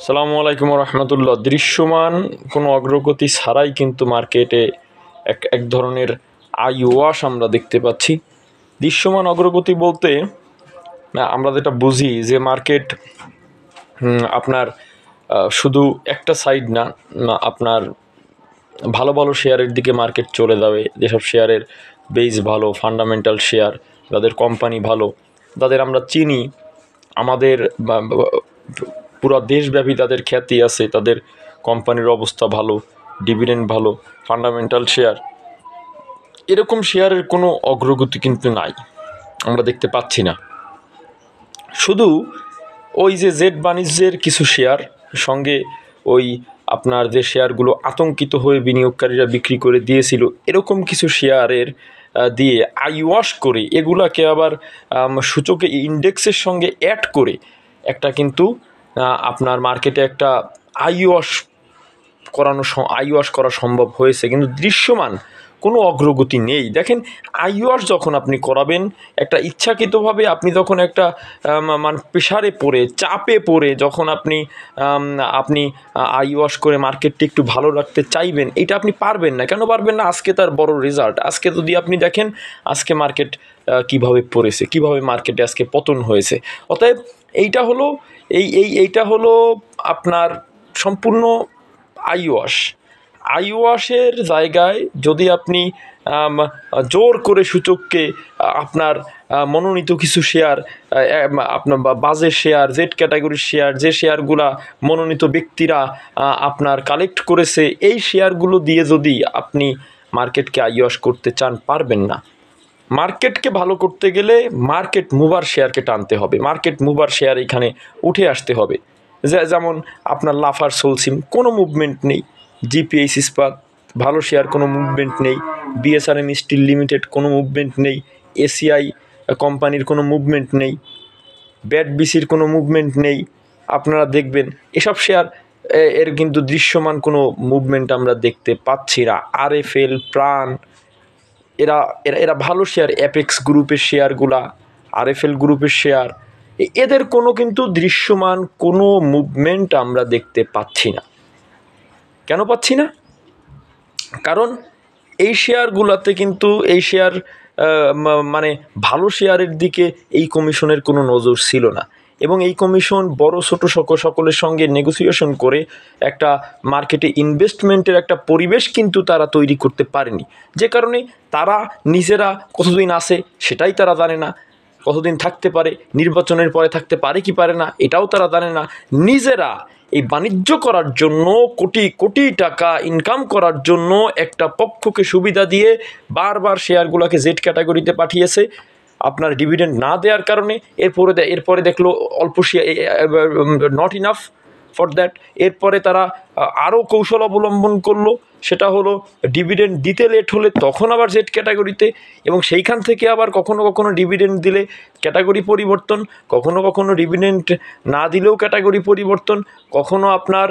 আসসালামু আলাইকুম রহমতুল্লাহ। দৃশ্যমান কোনো অগ্রগতি ছাড়াই কিন্তু মার্কেটে এক ধরনের আইওয়াশ আমরা দেখতে পাচ্ছি। দৃশ্যমান অগ্রগতি বলতে আমরা যেটা বুঝি যে মার্কেট আপনার শুধু একটা সাইড না, আপনার ভালো ভালো শেয়ারের দিকে মার্কেট চলে যাবে। যেসব শেয়ারের বেস ভালো, ফান্ডামেন্টাল শেয়ার, যাদের কোম্পানি ভালো, যাদের আমরা চিনি, আমাদের পুরো দেশব্যাপী তাদের খ্যাতি আছে, তাদের কোম্পানির অবস্থা ভালো, ডিভিডেন্ড ভালো, ফান্ডামেন্টাল শেয়ার, এরকম শেয়ারের কোনো অগ্রগতি কিন্তু নাই, আমরা দেখতে পাচ্ছি না। শুধু ওই যে জেড বাণিজ্যের কিছু শেয়ার সঙ্গে ওই আপনার যে শেয়ারগুলো আতঙ্কিত হয়ে বিনিয়োগকারীরা বিক্রি করে দিয়েছিল, এরকম কিছু শেয়ারের দিয়ে আইওয়াশ করে এগুলাকে আবার সূচকে ইন্ডেক্সের সঙ্গে অ্যাড করে একটা কিন্তু আপনার মার্কেটে একটা আইওয়াশ করা সম্ভব হয়েছে, কিন্তু দৃশ্যমান কোনো অগ্রগতি নেই। দেখেন, আইওয়াশ যখন আপনি করাবেন একটা ইচ্ছাকৃতভাবে, আপনি যখন একটা প্রেশারে পড়ে, চাপে পড়ে যখন আপনি আইওয়াশ করে মার্কেটটি একটু ভালো রাখতে চাইবেন, এটা আপনি পারবেন না। কেন পারবেন না? আজকে তার বড় রেজাল্ট। আজকে যদি আপনি দেখেন আজকে মার্কেট কীভাবে পড়েছে, কীভাবে মার্কেটে আজকে পতন হয়েছে। অতএব এইটা হলো আপনার সম্পূর্ণ আইওয়াশের জায়গায় যদি আপনি জোর করে সূচককে আপনার মনোনীত কিছু শেয়ার, আপনার বাজেট শেয়ার, জেড ক্যাটাগরির শেয়ার, যে শেয়ারগুলা মনোনীত ব্যক্তিরা আপনার কালেক্ট করেছে, এই শেয়ারগুলো দিয়ে যদি আপনি মার্কেটকে আইওয়াশ করতে চান, পারবেন না। মার্কেটকে ভালো করতে গেলে মার্কেট মুভার শেয়ারকে টানতে হবে, মার্কেট মুভার শেয়ার এখানে উঠে আসতে হবে। যেমন আপনার লাফার সোলসিম, কোনো মুভমেন্ট নেই। জিপিএইচ ইস্পাত ভালো শেয়ার, কোনো মুভমেন্ট নেই। বিএসআরএম স্টিল লিমিটেড, কোনো মুভমেন্ট নেই। এসিআই কোম্পানির কোনো মুভমেন্ট নেই। ব্যাট বিসির কোনো মুভমেন্ট নেই। আপনারা দেখবেন এসব শেয়ার এর কিন্তু দৃশ্যমান কোনো মুভমেন্ট আমরা দেখতে পাচ্ছি না। আরএফএল, প্রাণ, এরা ভালো শেয়ার। অ্যাপেক্স গ্রুপের শেয়ারগুলা, আরএফএল গ্রুপের শেয়ার, এদের কোনো কিন্তু দৃশ্যমান কোনো মুভমেন্ট আমরা দেখতে পাচ্ছি না। কেন পাচ্ছি না? কারণ এই শেয়ারগুলোতে কিন্তু এই শেয়ার ভালো শেয়ারের দিকে এই কমিশনের কোনো নজর ছিল না, এবং এই কমিশন বড় ছোট সকলের সঙ্গে নেগোসিয়েশন করে একটা মার্কেটে ইনভেস্টমেন্টের একটা পরিবেশ কিন্তু তারা তৈরি করতে পারেনি। যে কারণে তারা নিজেরা কতদিন আছে সেটাই তারা জানে না, কতদিন থাকতে পারে, নির্বাচনের পরে থাকতে পারে কি পারে না এটাও তারা জানে না। নিজেরা এই বাণিজ্য করার জন্য, কোটি কোটি টাকা ইনকাম করার জন্য একটা পক্ষকে সুবিধা দিয়ে বারবার শেয়ারগুলোকে জেড ক্যাটাগরিতে পাঠিয়েছে। আপনার ডিভিডেন্ড না দেওয়ার কারণে এরপরে দেখলো অল্প share, not enough for that. এরপরে তারা আরও কৌশল অবলম্বন করলো, সেটা হলো ডিভিডেন্ড দিতে লেট হলে তখন আবার জেড ক্যাটাগরিতে, এবং সেইখান থেকে আবার কখনো কখনো ডিভিডেন্ড দিলে ক্যাটাগরি পরিবর্তন, কখনো কখনো ডিভিডেন্ড না দিলেও ক্যাটাগরি পরিবর্তন, কখনো আপনার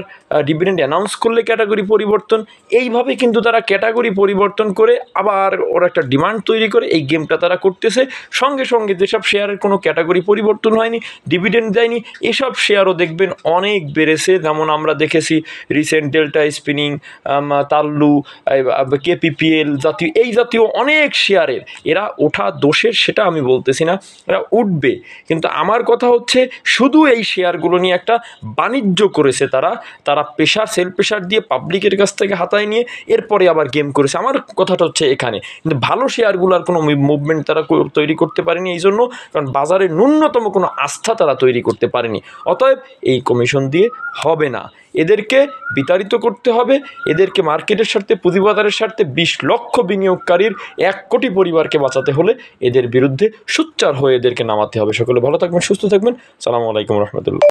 ডিভিডেন্ড অ্যানাউন্স করলে ক্যাটাগরি পরিবর্তন। এইভাবে কিন্তু তারা ক্যাটাগরি পরিবর্তন করে আবার ওরা একটা ডিমান্ড তৈরি করে এই গেমটা তারা করতেছে। সঙ্গে সঙ্গে যেসব শেয়ারের কোনো ক্যাটাগরি পরিবর্তন হয়নি, ডিভিডেন্ড দেয়নি, এসব শেয়ারও দেখবেন অনেক বেড়েছে। যেমন আমরা দেখেছি রিসেন্ট ডেল্টা স্পিনিং, তাল্লু, কেপিপিএল জাতীয় অনেক শেয়ারের এরা ওঠা দোষের, সেটা আমি বলতেছি না, এরা উঠবে। কিন্তু আমার কথা হচ্ছে শুধু এই শেয়ারগুলো নিয়ে একটা বাণিজ্য করেছে তারা সেল প্রেশার দিয়ে পাবলিকের কাছ থেকে হাতায় নিয়ে এরপরে আবার গেম করেছে। আমার কথাটা হচ্ছে এখানে, কিন্তু ভালো শেয়ারগুলোর কোনো মুভমেন্ট তারা তৈরি করতে পারেনি, এই জন্য কারণ বাজারে ন্যূনতম কোনো আস্থা তারা তৈরি করতে পারেনি। অতএব এই কমিশন দিয়ে হবে না, এদেরকে বিতাড়িত করতে হবে। এদেরকে মার্কেটের স্বার্থে, পুঁজিবাজারের স্বার্থে 20 লক্ষ বিনিয়োগকারীর 1 কোটি পরিবারকে বাঁচাতে হলে এদের বিরুদ্ধে সোচ্চার হয়ে এদেরকে নামাতে হবে। সকলে ভালো থাকবেন, সুস্থ থাকবেন। আসসালামু আলাইকুম রহমতুল্লাহ।